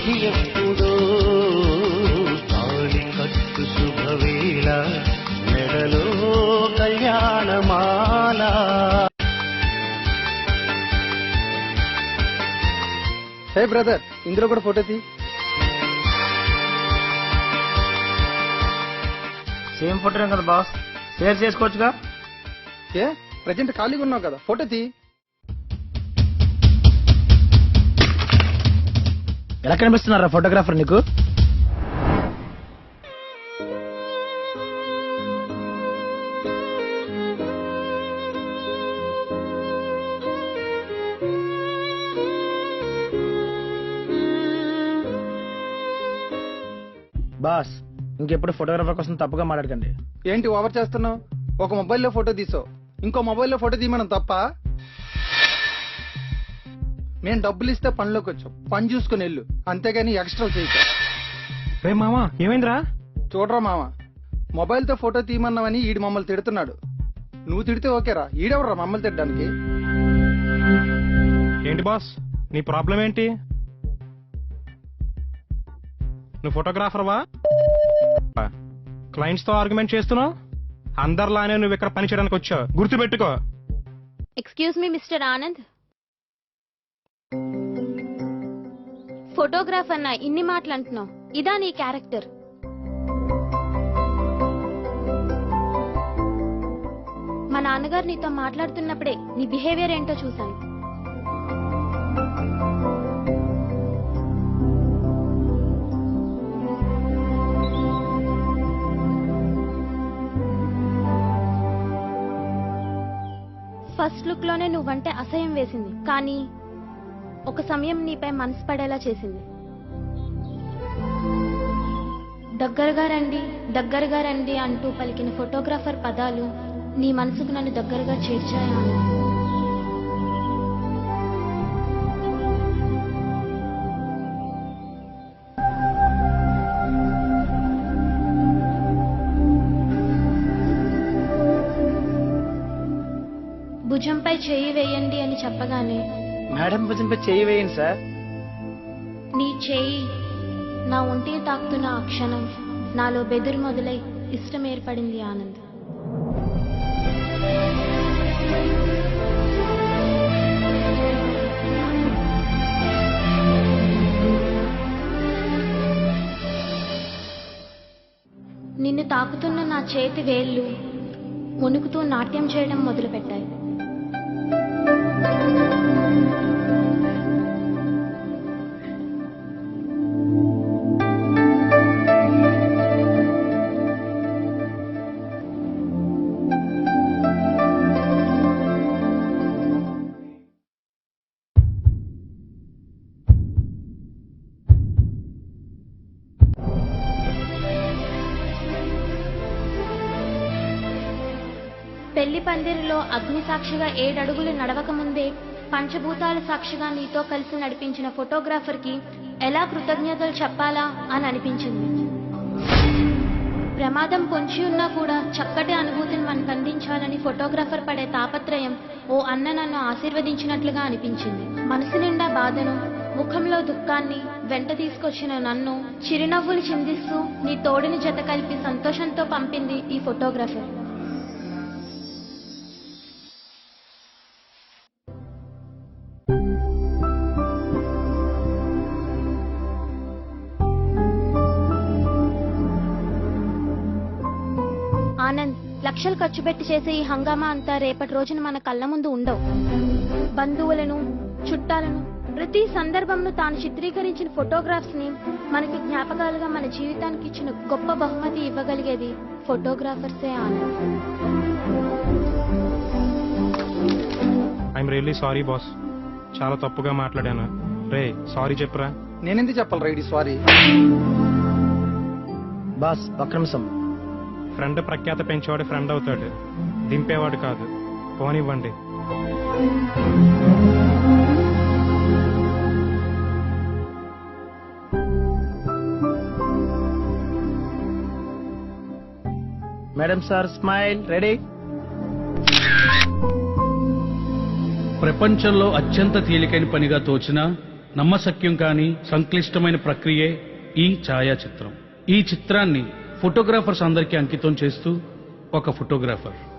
విధి ఎప్పుడో తాళి కట్టు శుభవేళ మెడలో కళ్యాణమాల. హే బ్రదర్, ఇందులో కూడా ఫోటో తీ. సేమ్ ఫోటోనే కదా బాస్, షేర్ చేసుకోవచ్చుగా. ఏ ప్రజెంట్ ఖాళీగా ఉన్నావు కదా, ఫోటో తీ. ఎలా కనిపిస్తున్నారా ఫోటోగ్రాఫర్ నీకు? బాస్, ఇంకెప్పుడు ఫోటోగ్రాఫర్ కోసం తప్పుగా మాట్లాడకండి. ఏంటి ఓవర్ చేస్తున్నావు? ఒక మొబైల్లో ఫోటో తీసావు, ఇంకో మొబైల్లో ఫోటో తీయమనం తప్ప? మేము డబ్బులు ఇస్తే పనిలోకి వచ్చాం, పని చూసుకుని వెళ్ళు, అంతేగాని ఎక్స్ట్రా చేసా. రే మామా, ఏమైందిరా? చూడరా మామ, మొబైల్తో ఫోటో తీయమన్నావని ఈడు మమ్మల్ని తిడుతున్నాడు. నువ్వు తిడితే ఓకేరా, ఈడెవడరా మమ్మల్ని తిట్టడానికి? ఏంటి బాస్, నీ ప్రాబ్లం ఏంటి? నువ్వు ఫోటోగ్రాఫర్వా? క్లయింట్స్ తో ఆర్గ్యుమెంట్ చేస్తున్నావు? అందరిలానే నువ్వు ఇక్కడ పని చేయడానికి వచ్చావు, గుర్తుపెట్టుకో. Excuse me mister Anand, photographer నా ఇన్ని మాటలు అంటున్నావు, ఇదా నీ క్యారెక్టర్? మా నాన్నగారు నీతో మాట్లాడుతున్నప్పుడే నీ బిహేవియర్ ఏంటో చూశాను. ఫస్ట్ లుక్ లోనే నువ్వంటే అసహ్యం వేసింది, కానీ ఒక సమయం నీపై మనసు పడేలా చేసింది. దగ్గరగా రండి అంటూ పలికిన ఫోటోగ్రాఫర్ పదాలు నీ మనసుకు నన్ను దగ్గరగా చేర్చాయా? భుజంపై చేయి వేయండి అని చెప్పగానే మేడం భుజంపై చేయి వేయండి సార్. నీ చేయి నా ఒంటిని తాకుతున్న ఆ క్షణం నాలో బెదురు మొదలై ఇష్టం ఏర్పడింది ఆనంద్. నిన్ను తాకుతున్న నా చేతి వేళ్లు వణుకుతూ నాట్యం చేయడం మొదలుపెట్టాయి. పెళ్లి పందిరిలో అగ్ని సాక్షిగా 7 అడుగులు నడవక ముందే పంచభూతాల సాక్షిగా నీతో కలిసి నడిపించిన ఫోటోగ్రాఫర్ కి ఎలా కృతజ్ఞతలు చెప్పాలా అని అనిపించింది. ప్రమాదం పొంచి ఉన్నా కూడా చక్కటి అనుభూతిని మనకు అందించాలని ఫోటోగ్రాఫర్ పడే తాపత్రయం ఓ అన్న నన్ను ఆశీర్వదించినట్లుగా అనిపించింది. మనసు నిండా బాధను, ముఖంలో దుఃఖాన్ని వెంట తీసుకొచ్చిన నన్ను చిరునవ్వులు చిందిస్తూ నీ తోడిని జత కలిపి సంతోషంతో పంపింది ఈ ఫోటోగ్రాఫర్. ఆనంద్, లక్షలు ఖర్చు పెట్టి చేసే ఈ హంగామా అంతా రేపటి రోజున మన కళ్ళ ముందు ఉండవు. బంధువులను, చుట్టాలను, ప్రతి సందర్భంను తాను చిత్రీకరించిన ఫోటోగ్రాఫ్స్ ని మనకి జ్ఞాపకాలుగా మన జీవితానికి ఇచ్చిన గొప్ప బహుమతి ఇవ్వగలిగేది ఫోటోగ్రాఫర్సే. Anand, I'm really sorry boss, చాలా తప్పుగా మాట్లాడాను. రే సారీ చెప్పురా. నేనెందుకు చెప్పాలి రైడీ సారీ? బాస్, ఒక్క నిమిషం. ఫ్రెండ్ ప్రఖ్యాత పెంచేవాడు ఫ్రెండ్ అవుతాడు, దింపేవాడు కాదు. పోనివ్వండి. Madam sir, smile ready. ప్రపంచంలో అత్యంత తేలికైన పనిగా తోచినా నమ్మశక్యం కాని సంక్లిష్టమైన ప్రక్రియే ఈ ఛాయాచిత్రం. ఈ చిత్రాన్ని ఫోటోగ్రాఫర్స్ అందరికీ అంకితం చేస్తూ ఒక ఫోటోగ్రాఫర్